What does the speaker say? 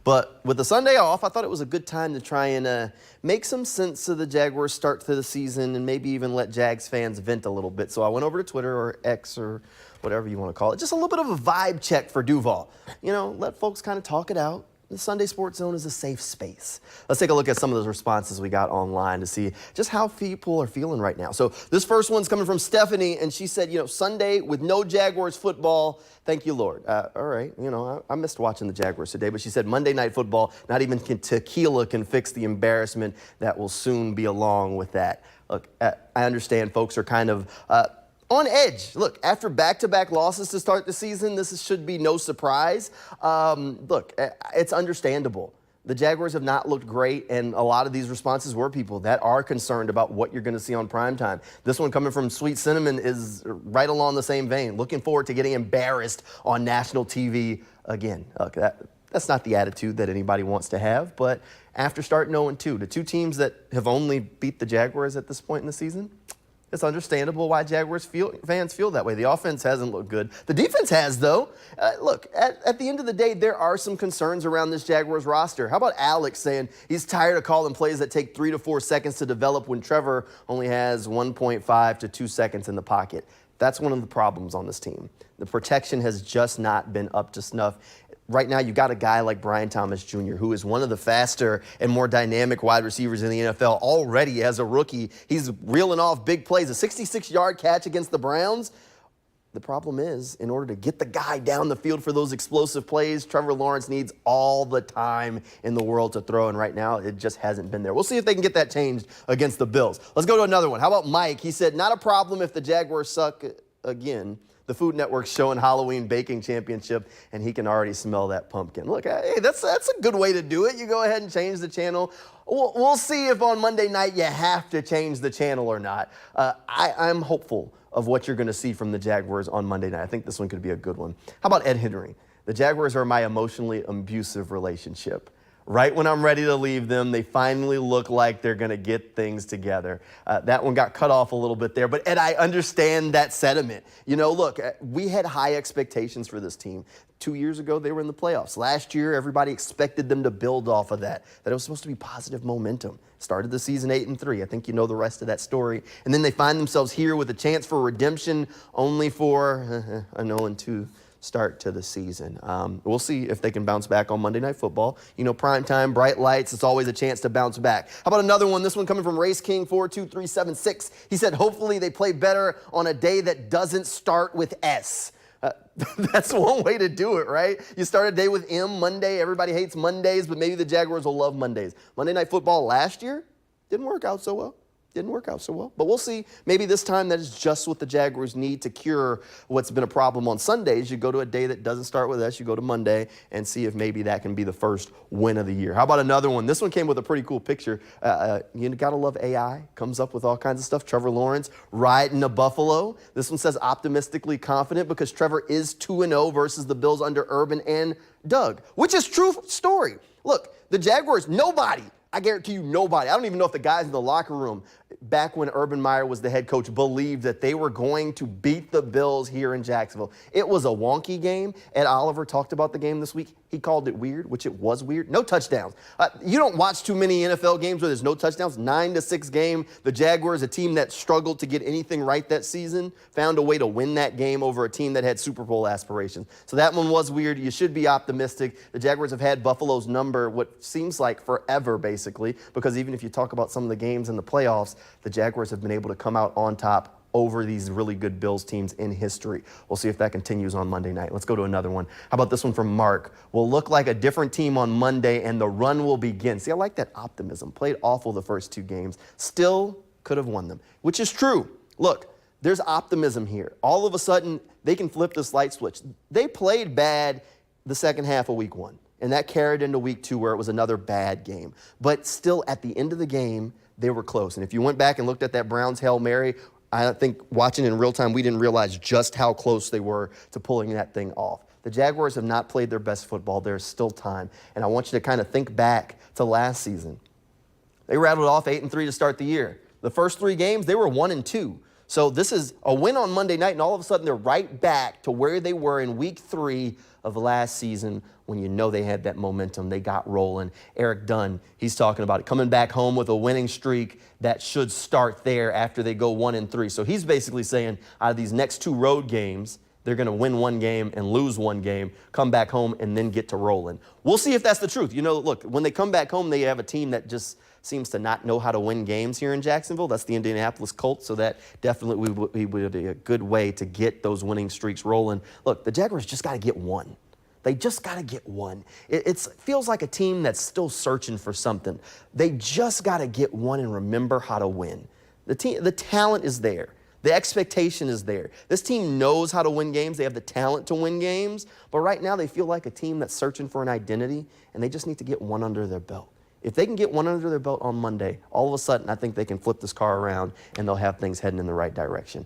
But with the Sunday off, I thought it was a good time to try and make some sense of the Jaguars' start to the season and maybe even let Jags fans vent a little bit. So I went over to Twitter or X or whatever you want to call it. Just a little bit of a vibe check for Duuuval. You know, let folks kind of talk it out. The Sunday Sports Zone is a safe space. Let's take a look at some of those responses we got online to see just how people are feeling right now. So this first one's coming from Stephanie, and she said, you know, Sunday with no Jaguars football, thank you, Lord. All right, you know, I missed watching the Jaguars today, but she said Monday Night Football, not even tequila can fix the embarrassment that will soon be along with that. Look, I understand folks are kind of on edge. Look, after back-to-back losses to start the season, should be no surprise. Look, it's understandable. The Jaguars have not looked great, and a lot of these responses were people that are concerned about what you're going to see on primetime. This one coming from Sweet Cinnamon is right along the same vein. Looking forward to getting embarrassed on national TV again. Look, that's not the attitude that anybody wants to have, but after starting 0-2, the two teams that have only beat the Jaguars at this point in the season, it's understandable why Jaguars fans feel that way. The offense hasn't looked good. The defense has, though. Look, at the end of the day, there are some concerns around this Jaguars roster. How about Alex saying he's tired of calling plays that take 3 to 4 seconds to develop when Trevor only has 1.5 to 2 seconds in the pocket? That's one of the problems on this team. The protection has just not been up to snuff. Right now, you got a guy like Brian Thomas Jr., who is one of the faster and more dynamic wide receivers in the NFL already as a rookie. He's reeling off big plays. A 66-yard catch against the Browns. The problem is, in order to get the guy down the field for those explosive plays, Trevor Lawrence needs all the time in the world to throw, and right now, it just hasn't been there. We'll see if they can get that changed against the Bills. Let's go to another one. How about Mike? He said, not a problem if the Jaguars suck again. The Food Network's showing Halloween Baking Championship, and he can already smell that pumpkin. Look, hey, that's a good way to do it. You go ahead and change the channel. We'll see if on Monday night you have to change the channel or not. I'm hopeful of what you're going to see from the Jaguars on Monday night. I think this one could be a good one. How about Ed Henry? The Jaguars are my emotionally abusive relationship. Right when I'm ready to leave them, they finally look like they're going to get things together. That one got cut off a little bit there, but Ed, I understand that sentiment. You know, look, we had high expectations for this team. 2 years ago, they were in the playoffs. Last year, everybody expected them to build off of that it was supposed to be positive momentum. Started the season 8-3. I think you know the rest of that story. And then they find themselves here with a chance for redemption, only for a 0-2. Start to the season. We'll see if they can bounce back on Monday Night Football. You know, prime time, bright lights, it's always a chance to bounce back. How about another one? This one coming from Race King 42376. He said, hopefully they play better on a day that doesn't start with S. That's one way to do it, right? You start a day with M, Monday. Everybody hates Mondays, but maybe the Jaguars will love Mondays. Monday Night Football last year didn't work out so well. Didn't work out so well. But we'll see. Maybe this time that is just what the Jaguars need to cure what's been a problem on Sundays. You go to a day that doesn't start with S. You go to Monday and see if maybe that can be the first win of the year. How about another one? This one came with a pretty cool picture. You got to love AI. Comes up with all kinds of stuff. Trevor Lawrence riding a Buffalo. This one says optimistically confident because Trevor is 2-0 versus the Bills under Urban and Doug, which is true story. Look, the Jaguars, I guarantee you nobody, I don't even know if the guys in the locker room back when Urban Meyer was the head coach believed that they were going to beat the Bills here in Jacksonville. It was a wonky game. Ed Oliver talked about the game this week. He called it weird, which it was weird. No touchdowns. You don't watch too many NFL games where there's no touchdowns. 9-6 game. The Jaguars, a team that struggled to get anything right that season, found a way to win that game over a team that had Super Bowl aspirations. So that one was weird. You should be optimistic. The Jaguars have had Buffalo's number what seems like forever, basically, because even if you talk about some of the games in the playoffs, the Jaguars have been able to come out on top over these really good Bills teams in history. We'll see if that continues on Monday night. Let's go to another one. How about this one from Mark? We'll look like a different team on Monday and the run will begin. See, I like that optimism. Played awful the first 2 games. Still could have won them, which is true. Look, there's optimism here. All of a sudden, they can flip this light switch. They played bad the second half of week 1, and that carried into week 2 where it was another bad game. But still, at the end of the game, they were close. And if you went back and looked at that Browns Hail Mary, I think watching in real time, we didn't realize just how close they were to pulling that thing off. The Jaguars have not played their best football. There's still time. And I want you to kind of think back to last season. They rattled off 8-3 to start the year. The first 3 games, they were 1-2. So this is a win on Monday night, and all of a sudden they're right back to where they were in week 3 of last season when you know they had that momentum. They got rolling. Eric Dunn, he's talking about it, coming back home with a winning streak that should start there after they go 1-3. So he's basically saying out of these next 2 road games, they're going to win 1 game and lose 1 game, come back home, and then get to rolling. We'll see if that's the truth. You know, look, when they come back home, they have a team that just seems to not know how to win games here in Jacksonville. That's the Indianapolis Colts, so that definitely would be a good way to get those winning streaks rolling. Look, the Jaguars just got to get 1. They just got to get 1. It feels like a team that's still searching for something. They just got to get 1 and remember how to win. The talent is there. The expectation is there. This team knows how to win games. They have the talent to win games. But right now they feel like a team that's searching for an identity, and they just need to get 1 under their belt. If they can get 1 under their belt on Monday, all of a sudden I think they can flip this car around and they'll have things heading in the right direction.